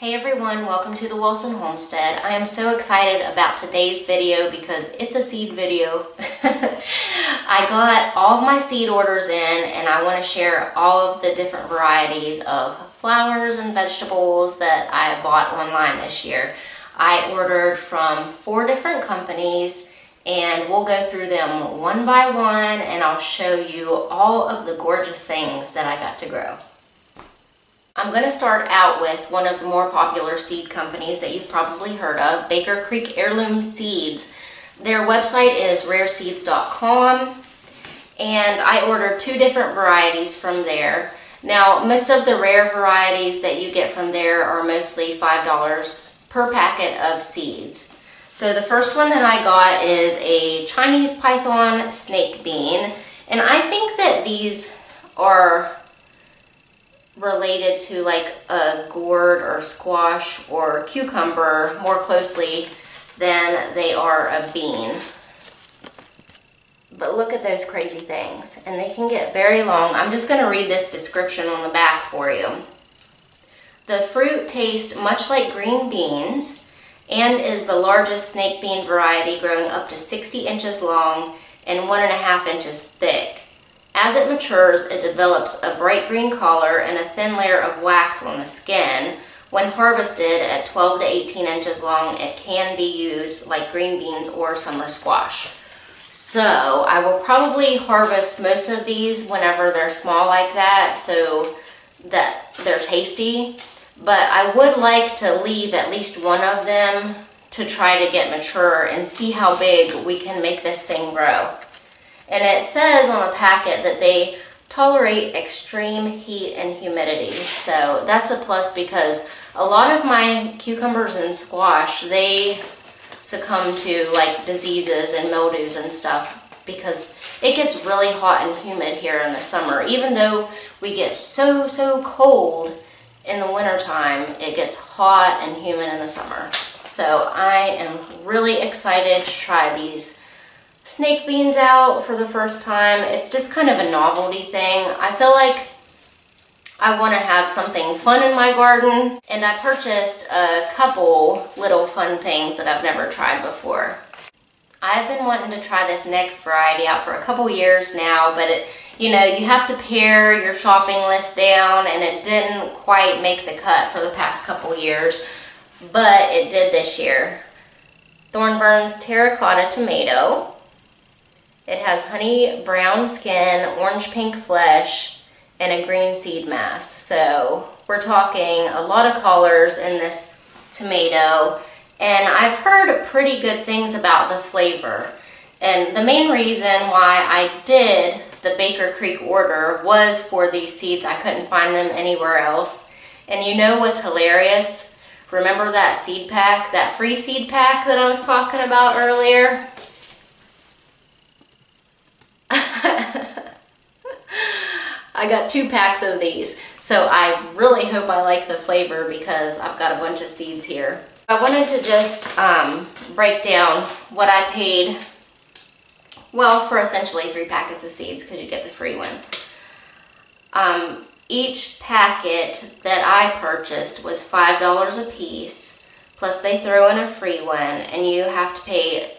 Hey everyone, welcome to the Wilson Homestead. I am so excited about today's video because it's a seed video. I got all of my seed orders in and I want to share all of the different varieties of flowers and vegetables that I bought online this year. I ordered from 4 different companies and we'll go through them one by one and I'll show you all of the gorgeous things that I got to grow. I'm going to start out with one of the more popular seed companies that you've probably heard of, Baker Creek Heirloom Seeds. Their website is rareseeds.com and I ordered 2 different varieties from there. Now, most of the rare varieties that you get from there are mostly $5 per packet of seeds. So the first one that I got is a Chinese python snake bean, and I think that these are related to like a gourd or squash or cucumber more closely than they are a bean. But look at those crazy things, and they can get very long. I'm just going to read this description on the back for you. The fruit tastes much like green beans and is the largest snake bean variety, growing up to 60 inches long and 1.5 inches thick. As it matures, it develops a bright green color and a thin layer of wax on the skin. When harvested at 12 to 18 inches long, it can be used like green beans or summer squash. So I will probably harvest most of these whenever they're small like that so that they're tasty. But I would like to leave at least one of them to try to get mature and see how big we can make this thing grow. And it says on the packet that they tolerate extreme heat and humidity. So that's a plus because a lot of my cucumbers and squash, they succumb to like diseases and mildews and stuff because it gets really hot and humid here in the summer. Even though we get so cold in the wintertime, it gets hot and humid in the summer. So I am really excited to try these snake beans out for the first time. It's just kind of a novelty thing. I feel like I want to have something fun in my garden, and I purchased a couple little fun things that I've never tried before. I've been wanting to try this next variety out for a couple years now, but you have to pare your shopping list down, and it didn't quite make the cut for the past couple years, but it did this year. Thornburn's Terracotta tomato. It has honey brown skin, orange pink flesh, and a green seed mass. So we're talking a lot of colors in this tomato, and I've heard pretty good things about the flavor. And the main reason why I did the Baker Creek order was for these seeds. I couldn't find them anywhere else. And you know what's hilarious? Remember that seed pack, that free seed pack that I was talking about earlier? I got 2 packs of these, so I really hope I like the flavor because I've got a bunch of seeds here. I wanted to just break down what I paid, well, for essentially 3 packets of seeds because you get the free one. Each packet that I purchased was $5 a piece, plus they throw in a free one, and you have to pay,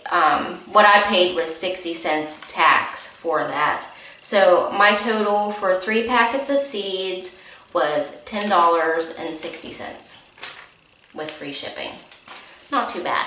what I paid was 60 cents tax for that. So my total for 3 packets of seeds was $10.60 with free shipping. Not too bad.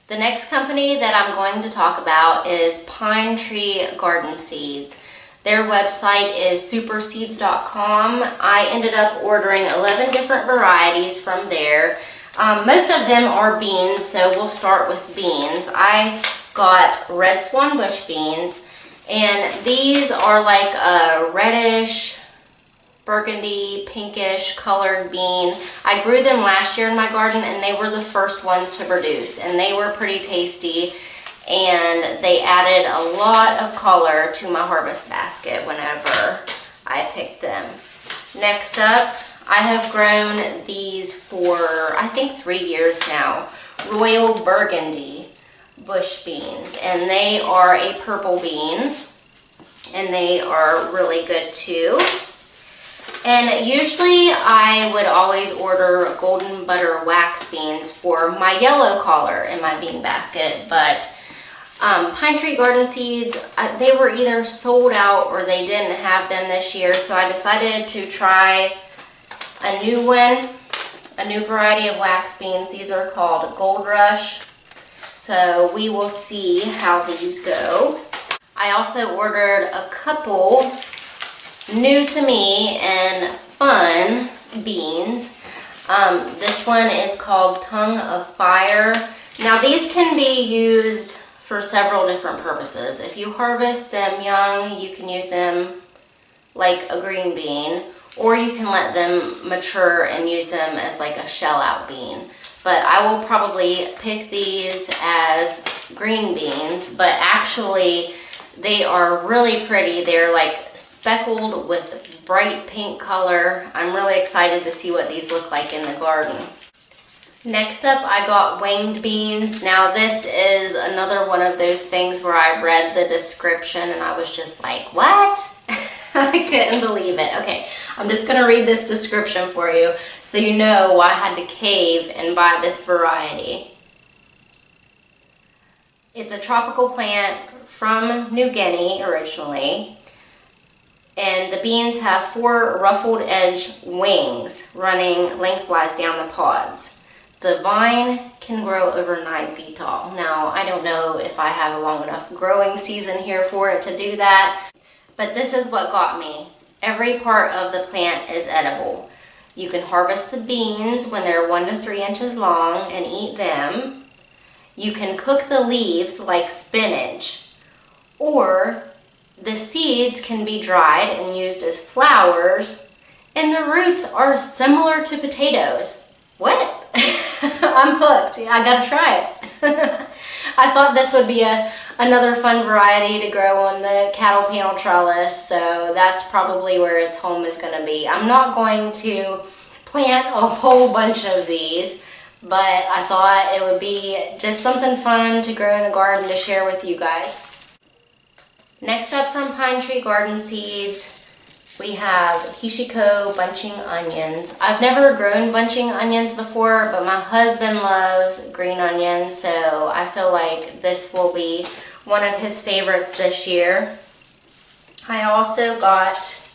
The next company that I'm going to talk about is Pine Tree Garden Seeds. Their website is superseeds.com. I ended up ordering 11 different varieties from there. Most of them are beans, so we'll start with beans. I got red Swan bush beans, and these are like a reddish, burgundy, pinkish colored bean. I grew them last year in my garden, and they were the first ones to produce, and they were pretty tasty, and they added a lot of color to my harvest basket whenever I picked them. Next up, I have grown these for, I think, 3 years now. Royal Burgundy bush beans, and they are a purple bean, and they are really good too. And usually I would always order golden butter wax beans for my yellow collar in my bean basket, but Pine Tree Garden Seeds, they were either sold out or they didn't have them this year, so I decided to try a new one, a new variety of wax beans. These are called Gold Rush, so we will see how these go. I also ordered a couple new to me and fun beans. This one is called Tongue of Fire. Now these can be used for several different purposes. If you harvest them young, you can use them like a green bean, or you can let them mature and use them as like a shell out bean. But I will probably pick these as green beans, but actually they are really pretty. They're like speckled with bright pink color. I'm really excited to see what these look like in the garden. Next up, I got winged beans. Now this is another one of those things where I read the description and I was just like, what? I couldn't believe it. Okay, I'm just gonna read this description for you so you know why I had to cave and buy this variety. It's a tropical plant from New Guinea originally, and the beans have 4 ruffled edge wings running lengthwise down the pods. The vine can grow over 9 feet tall. Now, I don't know if I have a long enough growing season here for it to do that, but this is what got me. Every part of the plant is edible. You can harvest the beans when they're 1 to 3 inches long and eat them. You can cook the leaves like spinach, or the seeds can be dried and used as flowers, and the roots are similar to potatoes. What? I'm hooked. I gotta try it. I thought this would be another fun variety to grow on the cattle panel trellis, so that's probably where its home is gonna be. I'm not going to plant a whole bunch of these, but I thought it would be just something fun to grow in the garden to share with you guys. Next up from Pine Tree Garden Seeds, we have Hishiko bunching onions. I've never grown bunching onions before, but my husband loves green onions, so I feel like this will be one of his favorites this year. I also got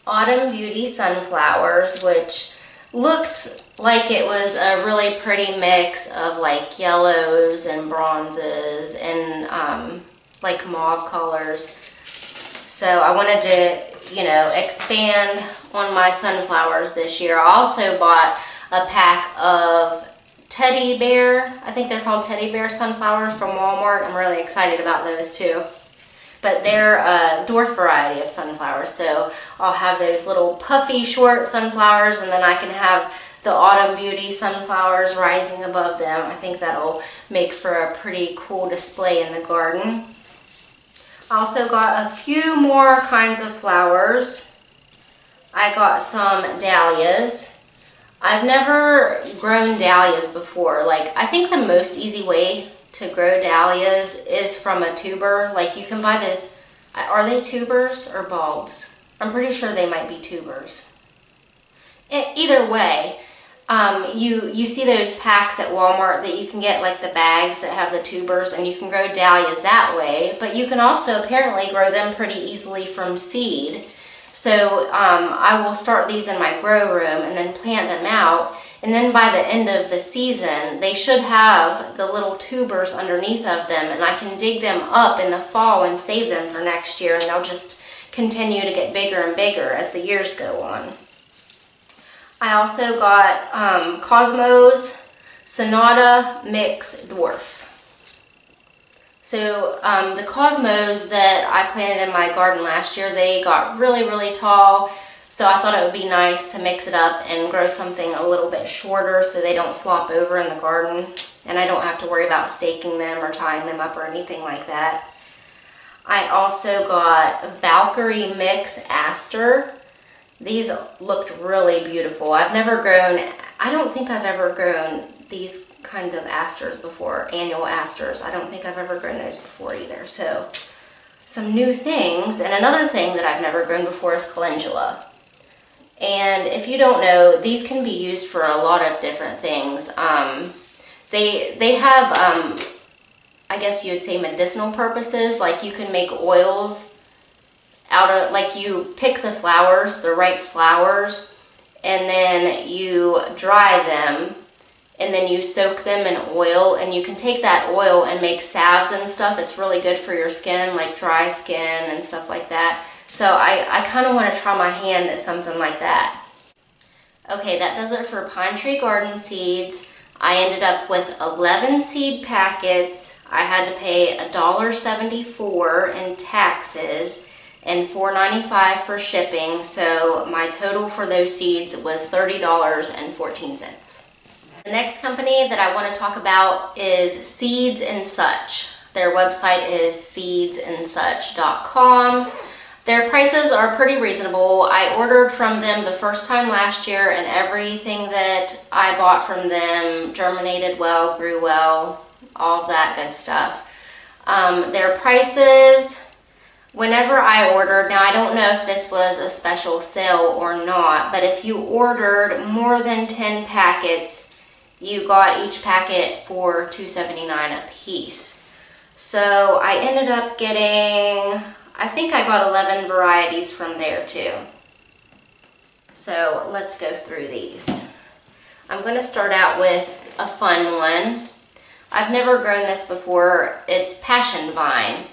Autumn Beauty sunflowers, which looked like it was a really pretty mix of like yellows and bronzes and like mauve colors. So I wanted to, you know, expand on my sunflowers this year. I also bought a pack of teddy bear, I think they're called teddy bear sunflowers from Walmart. I'm really excited about those too. But they're a dwarf variety of sunflowers, so I'll have those little puffy short sunflowers, and then I can have the Autumn Beauty sunflowers rising above them. I think that'll make for a pretty cool display in the garden. I also got a few more kinds of flowers. I got some dahlias. I've never grown dahlias before. Like, I think the most easy way to grow dahlias is from a tuber. Like, you can buy the, are they tubers or bulbs? I'm pretty sure they might be tubers. Either way, you see those packs at Walmart that you can get, like the bags that have the tubers, and you can grow dahlias that way, but you can also apparently grow them pretty easily from seed. So I will start these in my grow room and then plant them out, and then by the end of the season they should have the little tubers underneath of them, and I can dig them up in the fall and save them for next year, and they'll just continue to get bigger and bigger as the years go on. I also got Cosmo's Sonata Mix Dwarf. So the Cosmos that I planted in my garden last year, they got really tall, so I thought it would be nice to mix it up and grow something a little bit shorter so they don't flop over in the garden, and I don't have to worry about staking them or tying them up or anything like that. I also got Valkyrie Mix Aster. These looked really beautiful. I've never grown, I don't think I've ever grown these kind of asters before, annual asters. I don't think I've ever grown those before either. So some new things. And another thing that I've never grown before is calendula. And if you don't know, these can be used for a lot of different things. They have, I guess you would say, medicinal purposes. Like you can make oils out of, like you pick the flowers, the right flowers, and then you dry them, and then you soak them in oil, and you can take that oil and make salves and stuff. It's really good for your skin, like dry skin and stuff like that. So I kind of want to try my hand at something like that. Okay, that does it for Pine Tree Garden seeds. I ended up with 11 seed packets. I had to pay $1.74 in taxes and $4.95 for shipping. So my total for those seeds was $30.14. The next company that I want to talk about is Seeds and Such. Their website is seedsandsuch.com. Their prices are pretty reasonable. I ordered from them the first time last year, and everything that I bought from them germinated well, grew well, all of that good stuff. Their prices, whenever I ordered, now I don't know if this was a special sale or not, but if you ordered more than 10 packets, you got each packet for $2.79 a piece. So I ended up getting, I think I got 11 varieties from there too. So let's go through these. I'm going to start out with a fun one. I've never grown this before. It's Passion Vine,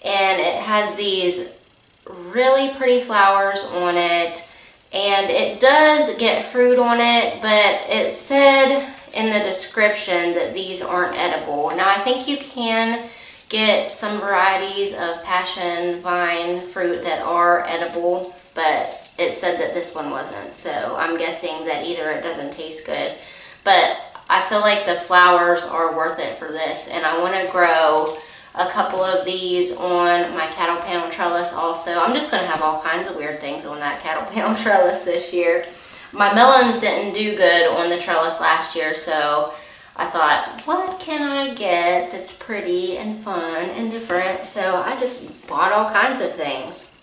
and it has these really pretty flowers on it, and it does get fruit on it, but it said in the description that these aren't edible. Now I think you can get some varieties of passion vine fruit that are edible, but it said that this one wasn't, so I'm guessing that either it doesn't taste good, but I feel like the flowers are worth it for this, and I want to grow a couple of these on my cattle panel trellis also. I'm just going to have all kinds of weird things on that cattle panel trellis this year. My melons didn't do good on the trellis last year, so I thought, what can I get that's pretty and fun and different? So I just bought all kinds of things.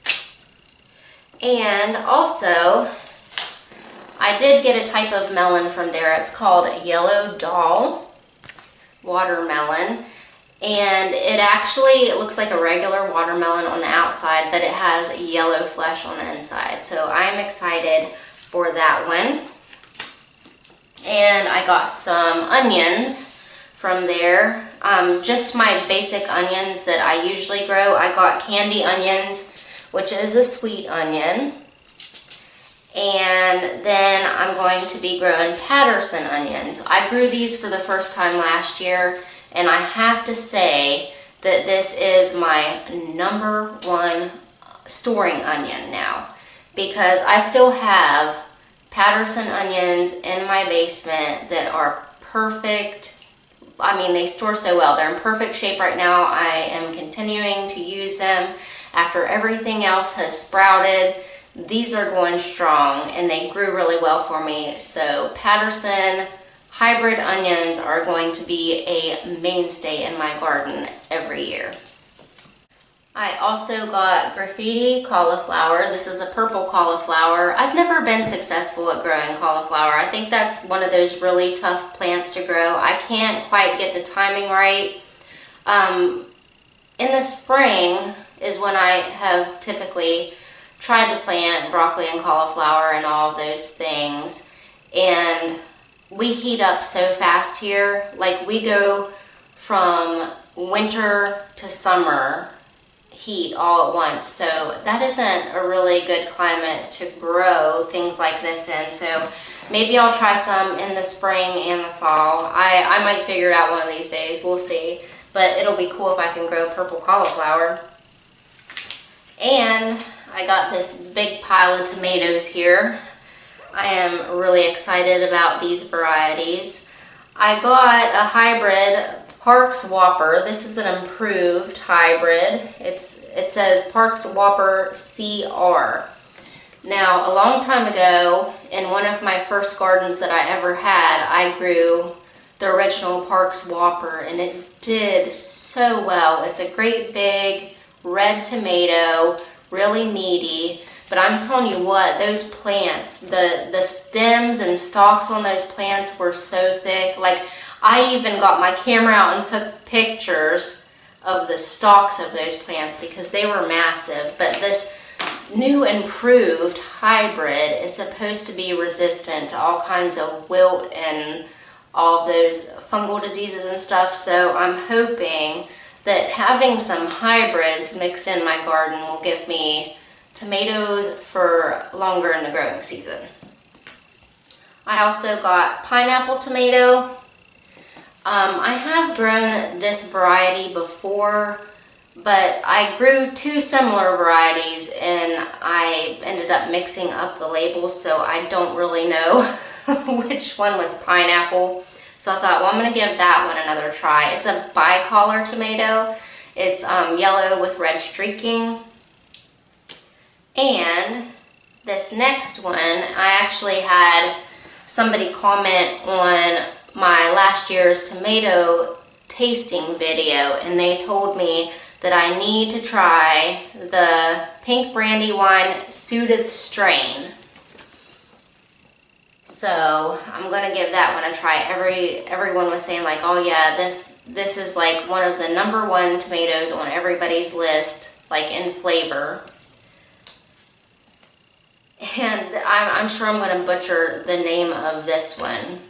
And also, I did get a type of melon from there. It's called Yellow Doll Watermelon. And it actually looks like a regular watermelon on the outside, but it has yellow flesh on the inside. So I'm excited for that one. And I got some onions from there. Just my basic onions that I usually grow. I got candy onions, which is a sweet onion. And then I'm going to be growing Patterson onions. I grew these for the first time last year, and I have to say that this is my #1 storing onion now, because I still have Patterson onions in my basement that are perfect. I mean, they store so well. They're in perfect shape right now. I am continuing to use them after everything else has sprouted. These are going strong, and they grew really well for me. So Patterson hybrid onions are going to be a mainstay in my garden every year. I also got Graffiti Cauliflower. This is a purple cauliflower. I've never been successful at growing cauliflower. I think that's one of those really tough plants to grow. I can't quite get the timing right. In the spring is when I have typically tried to plant broccoli and cauliflower and all of those things. And we heat up so fast here. Like, we go from winter to summer heat all at once, so that isn't a really good climate to grow things like this in. So maybe I'll try some in the spring and the fall. I might figure it out one of these days, we'll see, but it'll be cool if I can grow purple cauliflower. And I got this big pile of tomatoes here. I am really excited about these varieties. I got a hybrid Parks Whopper. This is an improved hybrid. It says Parks Whopper CR. Now, a long time ago, in one of my first gardens that I ever had, I grew the original Parks Whopper, and it did so well. It's a great big red tomato, really meaty. But I'm telling you what, those plants, the stems and stalks on those plants were so thick. Like, I even got my camera out and took pictures of the stalks of those plants because they were massive. But this new improved hybrid is supposed to be resistant to all kinds of wilt and all those fungal diseases and stuff. So I'm hoping that having some hybrids mixed in my garden will give me tomatoes for longer in the growing season. I also got pineapple tomato. I have grown this variety before, but I grew two similar varieties and I ended up mixing up the labels, so I don't really know which one was pineapple. So I thought, well, I'm going to give that one another try. It's a bicolor tomato. It's yellow with red streaking. And this next one, I actually had somebody comment on my last year's tomato tasting video, and they told me that I need to try the Pink Brandywine Sootheth strain. So I'm gonna give that one a try. Everyone was saying like, oh yeah, this is like one of the #1 tomatoes on everybody's list, like in flavor. And I'm sure I'm gonna butcher the name of this one.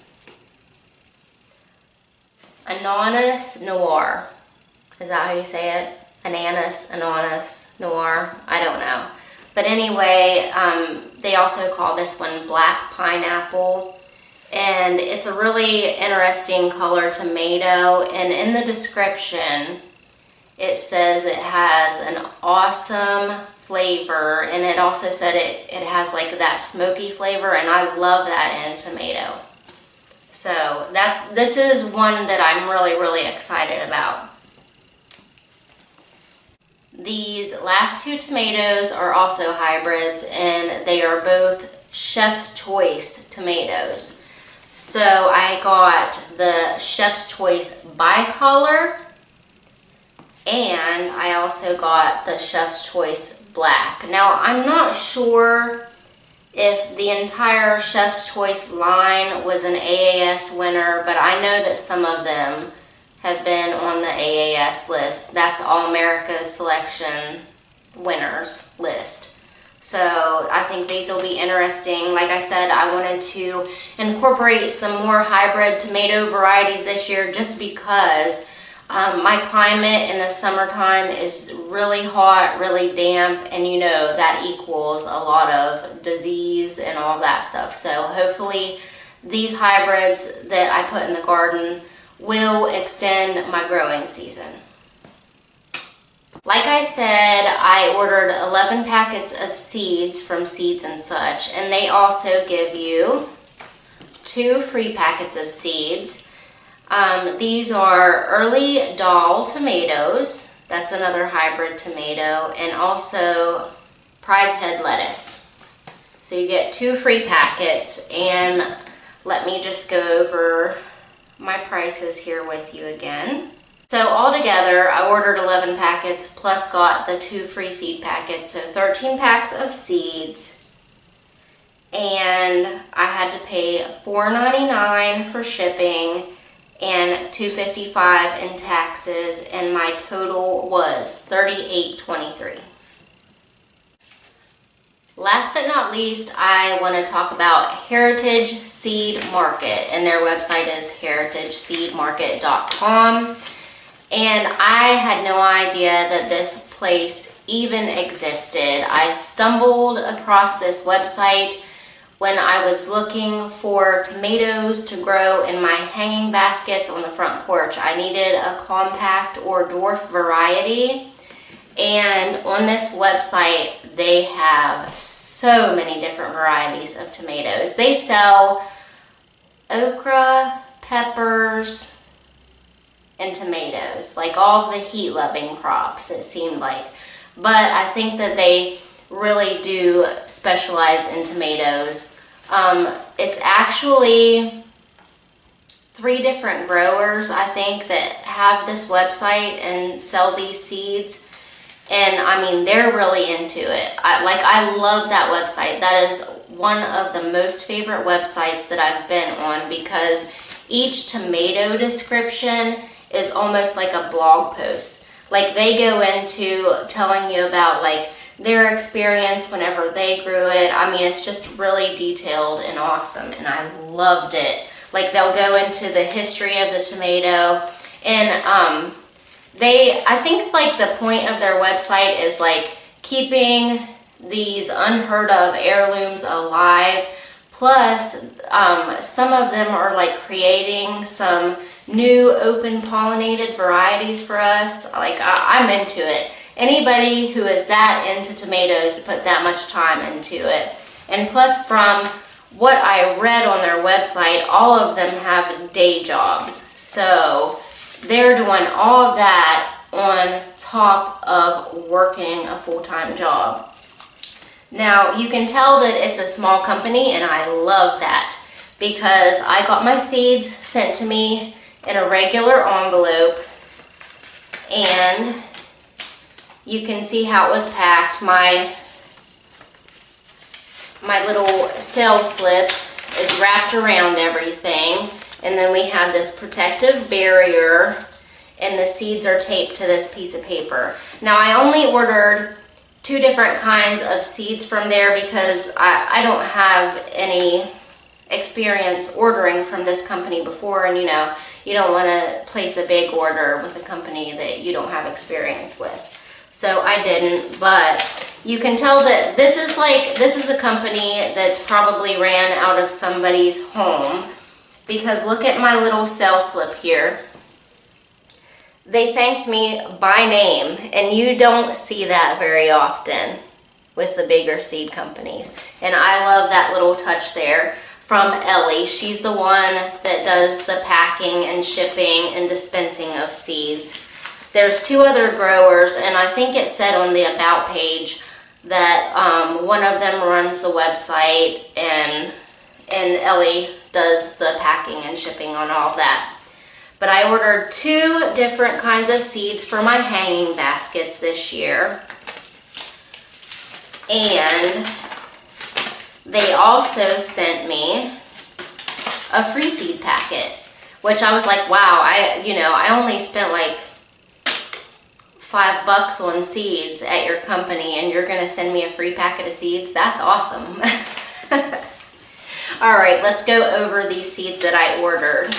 Ananas Noir. Is that how you say it? Ananas Noir. I don't know. But anyway, they also call this one black pineapple. And it's a really interesting color tomato. And in the description, it says it has an awesome flavor. And it also said it has like that smoky flavor. And I love that in a tomato. So this is one that I'm really, really excited about. These last two tomatoes are also hybrids, and they are both Chef's Choice tomatoes. So I got the Chef's Choice bicolor, and I also got the Chef's Choice black. Now, I'm not sure if the entire Chef's Choice line was an AAS winner, but I know that some of them have been on the AAS list. That's All America's Selection winners list. So I think these will be interesting. Like I said, I wanted to incorporate some more hybrid tomato varieties this year just because my climate in the summertime is really hot, really damp, and you know that equals a lot of disease and all that stuff. So hopefully these hybrids that I put in the garden will extend my growing season. Like I said, I ordered 11 packets of seeds from Seeds and Such, and they also give you 2 free packets of seeds. These are early doll tomatoes. That's another hybrid tomato, and also prize head lettuce. So you get 2 free packets, and let me just go over my prices here with you again. So altogether, I ordered 11 packets plus got the 2 free seed packets, so 13 packs of seeds. And I had to pay $4.99 for shipping and $2.55 in taxes, and my total was $38.23. Last but not least, I want to talk about Heritage Seed Market, and their website is heritageseedmarket.com. And I had no idea that this place even existed. I stumbled across this website when I was looking for tomatoes to grow in my hanging baskets on the front porch. I needed a compact or dwarf variety. And on this website, they have so many different varieties of tomatoes. They sell okra, peppers, and tomatoes, like all of the heat-loving crops, it seemed like. But I think that they really do specialize in tomatoes. It's actually 3 different growers, I think, that have this website and sell these seeds. And I mean, they're really into it. I love that website. That is one of the most favorite websites that I've been on, because each tomato description is almost like a blog post. Like, they go into telling you about like their experience whenever they grew it. I mean, it's just really detailed and awesome, and I loved it. Like, they'll go into the history of the tomato, and I think like the point of their website is like keeping these unheard of heirlooms alive. Plus, some of them are like creating some new open pollinated varieties for us. Like, I'm into it. Anybody who is that into tomatoes to put that much time into it. And plus, from what I read on their website, all of them have day jobs. So they're doing all of that on top of working a full-time job. Now, you can tell that it's a small company, and I love that, because I got my seeds sent to me in a regular envelope, and you can see how it was packed. My little sales slip is wrapped around everything, and then we have this protective barrier, and the seeds are taped to this piece of paper. Now, I only ordered 2 different kinds of seeds from there because I don't have any experience ordering from this company before, and you know, you don't want to place a big order with a company that you don't have experience with. So I didn't, but you can tell that this is a company that's probably ran out of somebody's home, because look at my little sales slip here. They thanked me by name, and you don't see that very often with the bigger seed companies. And I love that little touch there from Ellie. She's the one that does the packing and shipping and dispensing of seeds. There's 2 other growers, and I think it said on the About page that one of them runs the website, and Ellie does the packing and shipping on all that. But I ordered 2 different kinds of seeds for my hanging baskets this year. And they also sent me a free seed packet, which I was like, wow, I only spent like $5 on seeds at your company, and you're gonna send me a free packet of seeds? That's awesome. All right, let's go over these seeds that I ordered.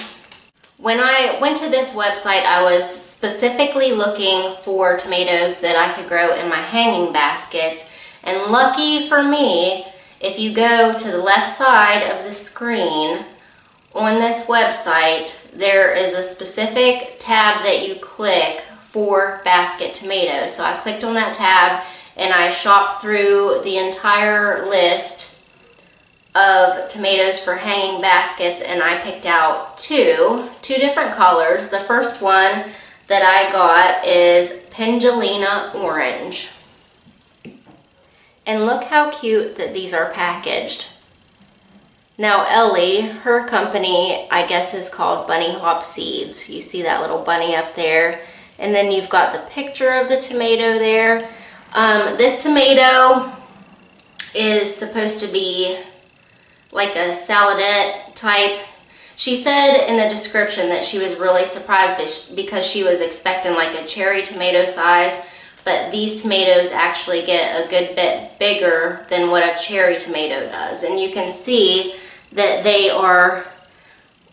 When I went to this website, I was specifically looking for tomatoes that I could grow in my hanging baskets. And lucky for me, if you go to the left side of the screen on this website, there is a specific tab that you click for basket tomatoes. So I clicked on that tab, and I shopped through the entire list of tomatoes for hanging baskets, and I picked out two different colors. The first one that I got is Pendulina Orange. And look how cute that these are packaged. Now Ellie, her company, I guess, is called Bunny Hop Seeds. You see that little bunny up there. And then you've got the picture of the tomato there. This tomato is supposed to be like a saladette type. She said in the description that she was really surprised because she was expecting like a cherry tomato size, but these tomatoes actually get a good bit bigger than what a cherry tomato does. And you can see that they are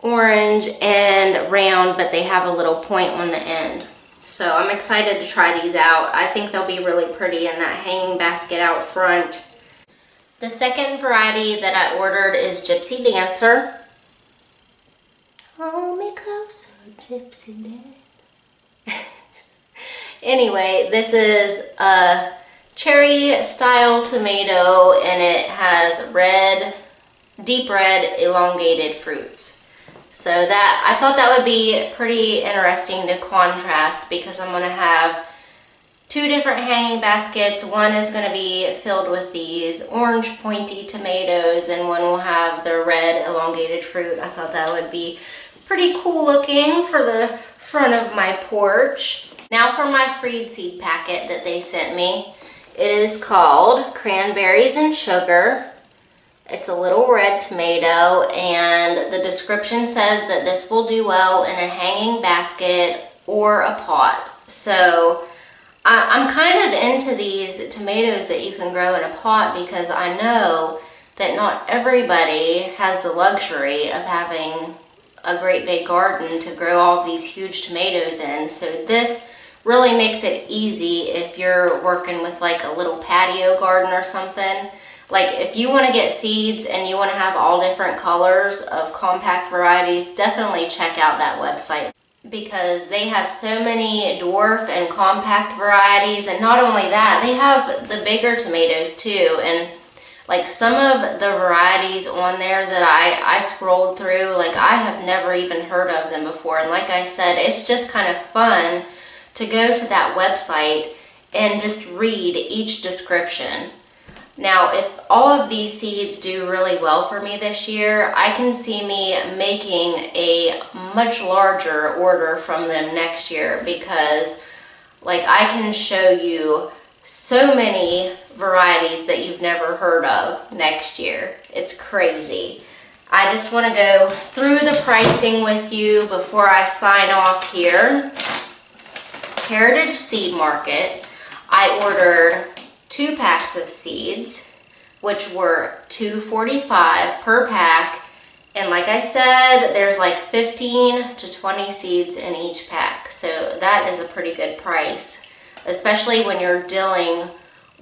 orange and round, but they have a little point on the end. So I'm excited to try these out. I think they'll be really pretty in that hanging basket out front. The second variety that I ordered is Gypsy Dancer. Hold me closer, Gypsy Dancer. Anyway, this is a cherry style tomato, and it has deep red elongated fruits. So that, I thought that would be pretty interesting to contrast, because I'm gonna have 2 different hanging baskets. One is going to be filled with these orange pointy tomatoes, and one will have the red elongated fruit. I thought that would be pretty cool looking for the front of my porch. Now for my freed seed packet that they sent me. It is called Cranberries and Sugar. It's a little red tomato, and the description says that this will do well in a hanging basket or a pot. So I'm kind of into these tomatoes that you can grow in a pot, because I know that not everybody has the luxury of having a great big garden to grow all these huge tomatoes in. So this really makes it easy if you're working with like a little patio garden or something. Like if you want to get seeds and you want to have all different colors of compact varieties, definitely check out that website, because they have so many dwarf and compact varieties. And not only that, they have the bigger tomatoes too. And like some of the varieties on there that I scrolled through, like I have never even heard of them before. And like I said, it's just kind of fun to go to that website and just read each description. Now, if all of these seeds do really well for me this year, I can see me making a much larger order from them next year, because like I can show you so many varieties that you've never heard of next year. It's crazy. I just want to go through the pricing with you before I sign off here. Heritage Seed Market, I ordered 2 packs of seeds, which were $2.45 per pack. And like I said, there's like 15 to 20 seeds in each pack. So that is a pretty good price, especially when you're dealing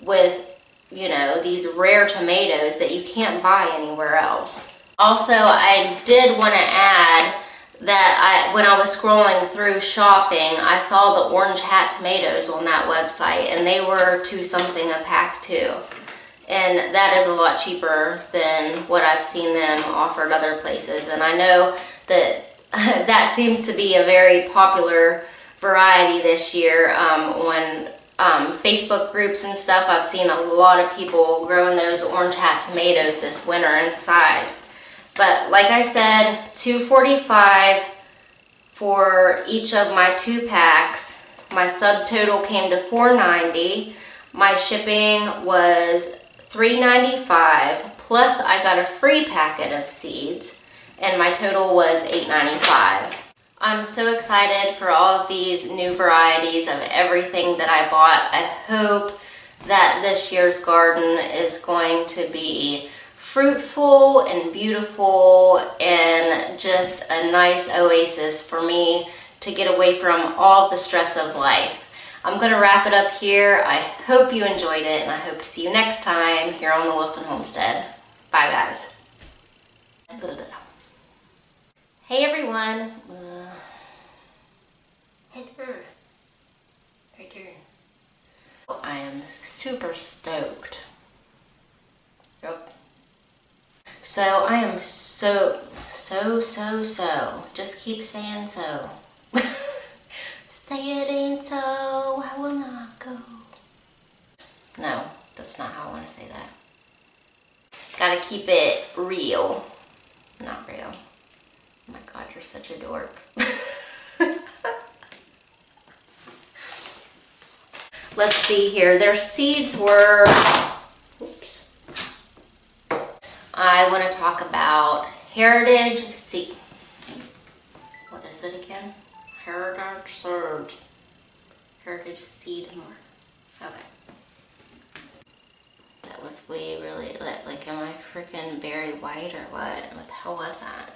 with, you know, these rare tomatoes that you can't buy anywhere else. Also, I did want to add that when I was scrolling through shopping, I saw the orange hat tomatoes on that website, and they were $2 something a pack too. And that is a lot cheaper than what I've seen them offered other places. And I know that that seems to be a very popular variety this year on Facebook groups and stuff. I've seen a lot of people growing those orange hat tomatoes this winter inside. But like I said, $2.45 for each of my 2 packs. My subtotal came to $4.90. My shipping was $3.95, plus I got a free packet of seeds, and my total was $8.95. I'm so excited for all of these new varieties of everything that I bought. I hope that this year's garden is going to be fruitful and beautiful and just a nice oasis for me to get away from all the stress of life. I'm going to wrap it up here. I hope you enjoyed it, and I hope to see you next time here on the Wilson Homestead. Bye, guys. Hey, everyone. Hey, there. Right there. I am super stoked. Yep. So I am so, just keep saying so. Say it ain't so, I will not go. No, that's not how I want to say that. Gotta keep it real. Not real. Oh my God, you're such a dork. Let's see here. Their seeds were... Oops. I want to talk about Heritage Seed. What is it again? Heritage Seed. Heritage Seed Market. Okay. That was way really, like, am I freaking Barry White or what? What the hell was that?